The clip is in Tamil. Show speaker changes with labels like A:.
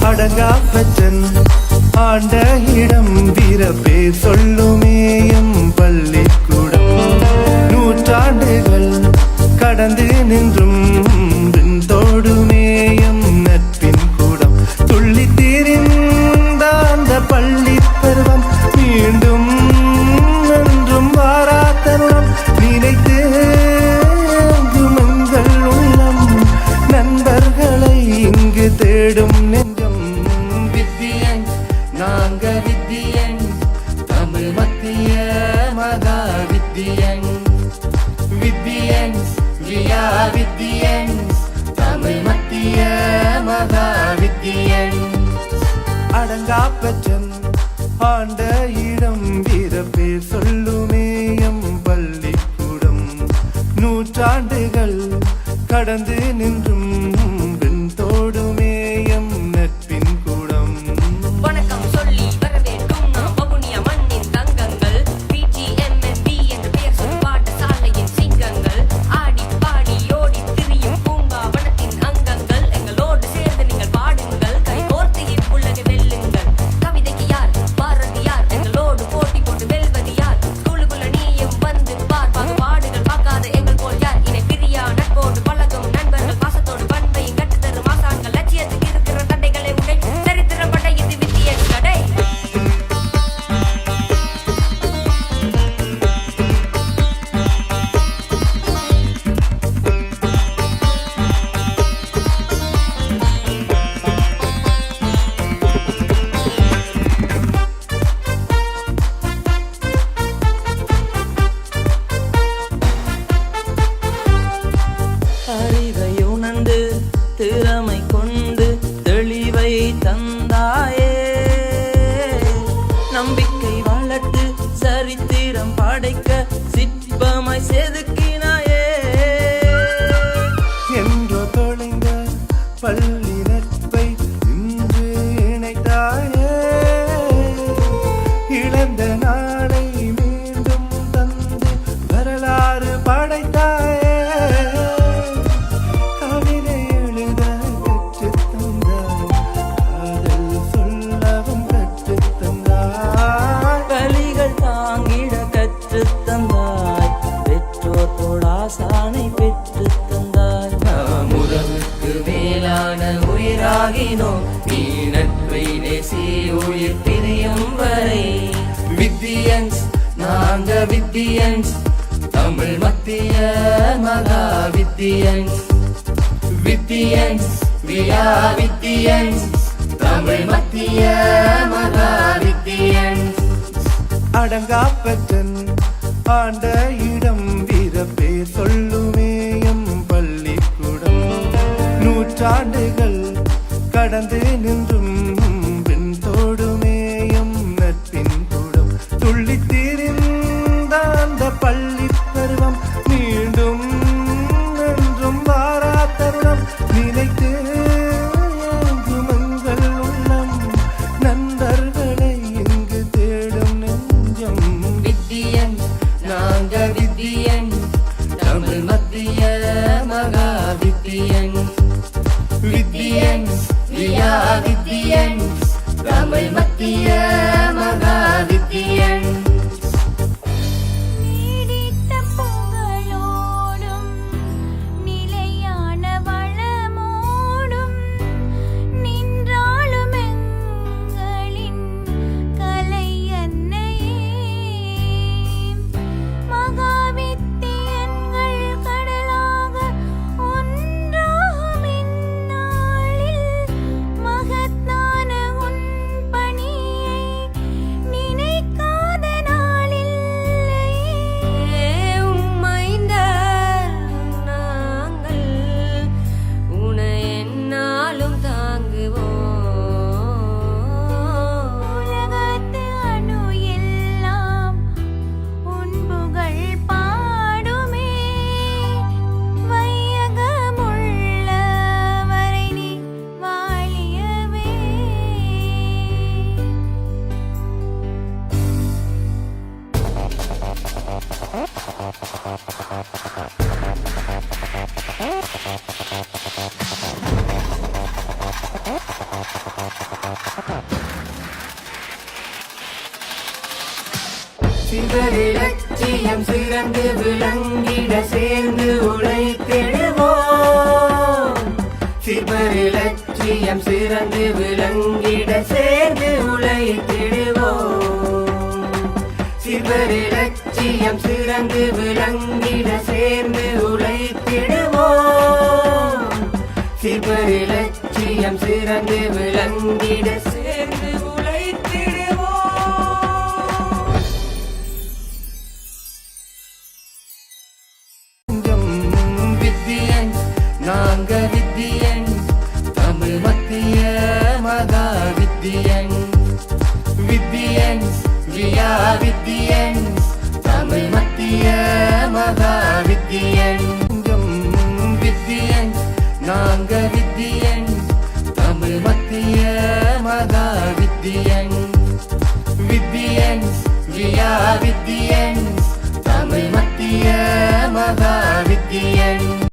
A: அடங்காப்பச்சன் ஆண்ட இடம் வீரப்பே சொல்லுமேயம் பள்ளிக்கூடம். நூற்றாண்டுகள் கடந்து நின்றும் தோடுமேயம் நட்பின் கூடம். துள்ளி திரிந்த அந்த பள்ளி பருவம் மீண்டும் என்றும் வாராத்தருணம். நினைத்து எங்கள் உள்ளம் நண்பர்களை இங்கு தேடும் நெஞ்சம்.
B: வித்தியன் நாங்க வித்தியன் தமிழ் மத்திய மகா வித்தியன். வித்தியன் வியா வித்தியன் தமிழ் மத்திய மகா வித்தியன்.
A: அடங்காப்பச்சன் ஆண்ட இடம் வீரப்பே சொல்லுமேயம் பள்ளிக்கூடம். நூற்றாண்டுகள் கடந்து நின்றும் தோடுமேயம் நட்பின் கூடம்.
C: வணக்கம் சொல்லி வரவேற்கும் நாம் வவுனியா மண்ணின் தங்கங்கள். PGMNB என்று பெயர் சொல் பாடசாலையின் சிங்கங்கள். ஆடி பாடி ஓடி திரியும் பூங்காவனத்தின் அங்கங்கள். எங்களோடு சேர்ந்து நீங்கள் பாடுங்கள், கை கோர்த்து இவ்வுலகை வெல்லுங்கள். கவிதைக்கு யார் பாரதியார், எங்களோடு போட்டி போட்டு வெல்வது யார்? ஸ்கூலுக்குள்ள நீயும் வந்து பார், பாகுபாடுகள் பார்க்காத எங்கள் போல் யார்? இணை பிரியா நட்போடு பழகும் நண்பர்கள், பாசத்தோடு பண்பையும் கட்டுத்தரும் ஆசான்கள். லட்சியத்துக்கு இருக்கிற தடைகளை உடை சரித்திரம் பட இது வித்தியன் கடை.
D: அறிவை உணர்ந்து திறமை கொண்டு தெளிவை தந்தாயே. நம்பிக்கை வளர்த்து சரித்திரம் படைக்க சிற்பமாய் செதுக்கினாயே.
A: என்றோ தொலைந்த பள்ளி நட்பை இன்று இணைத்தாயே. இழந்த நாளை மீண்டும் தந்து வரலாறு படைத்தாயே. கவிதை எழுத கற்றுத் தந்தாய், காதல் சொல்லவும் கற்றுத் தந்தாய்.
D: வலிகள் தாங்கிட கற்றுத் தந்தாய், பெற்றோர் தோளாசானை பெற்றுத் தந்தாய்.
B: நாம் உறவுக்கு மேலான உயிராகினோம், நீ நட்பை நேசி உயிர் பிரியும் வரை. வித்தியன்ஸ் நாங்க வித்தியன்ஸ் தமிழ் மத்திய மகா வித்தியன்ஸ். வித்தியன்ஸ் வியா வித்தியன்ஸ் தமிழ் மத்திய மகா வித்தியன்ஸ்.
A: அடங்காப்பச்சன் ஆண்ட இடம் வீரப்பே சொல்லுமேயம் பள்ளிக்கூடம். நூற்றாண்டுகள் கடந்து நின்றும் தோடுமேயம் நட்பின் கூடம். துள்ளி திரிந்த அந்த பள்ளி பருவம் மீண்டும் என்றும் வாராத்தருணம். நினைத்து எங்கள் உள்ளம் நண்பர்களை இங்கு தேடும் நெஞ்சம்.
B: வித்தியன் நாங்க வித்தியன் தமிழ் மத்திய மகா வித்தியன். வித்தியன் வியா வித்தியன் தமிழ் மத்திய மகா வித்தியன்.
E: நீடித்த புகழோடும் நிலையான வளமோடும் நின்றாலும் எங்களின் கலை அன்னையே. மகாவித்தியன்கள் கடலாக ஒன்றாகும் இந்நாளில் மகத்தான உன் பணியை
B: சிவரிலட்சியம் சிறந்து விளங்கிட சேர்ந்து உழைத்திடுவோம். சிவரிலட்சியம் சிறந்து விளங்கிட சேர்ந்து உழைத்திடுவோம். சிவரிலட்சியம் சிறந்து விளங்கிட சேர்ந்து உழைத்திடுவோம். சிவரிலட்சியம் சிறந்து விளங்கிட சேர்ந்து உழைத்திடுவோம். வித்தியன் நாங்க வித்தியன் தமிழ் மத்திய மகா வித்தியன். வித்தியன் வியா வித்தியன் தமிழ் மத்திய மகா வித்தியன். வித்தியன் நாங்க வித்தியன் தமிழ் மத்திய மகா வித்தியன். வித்தியன் வியா வித்தியன்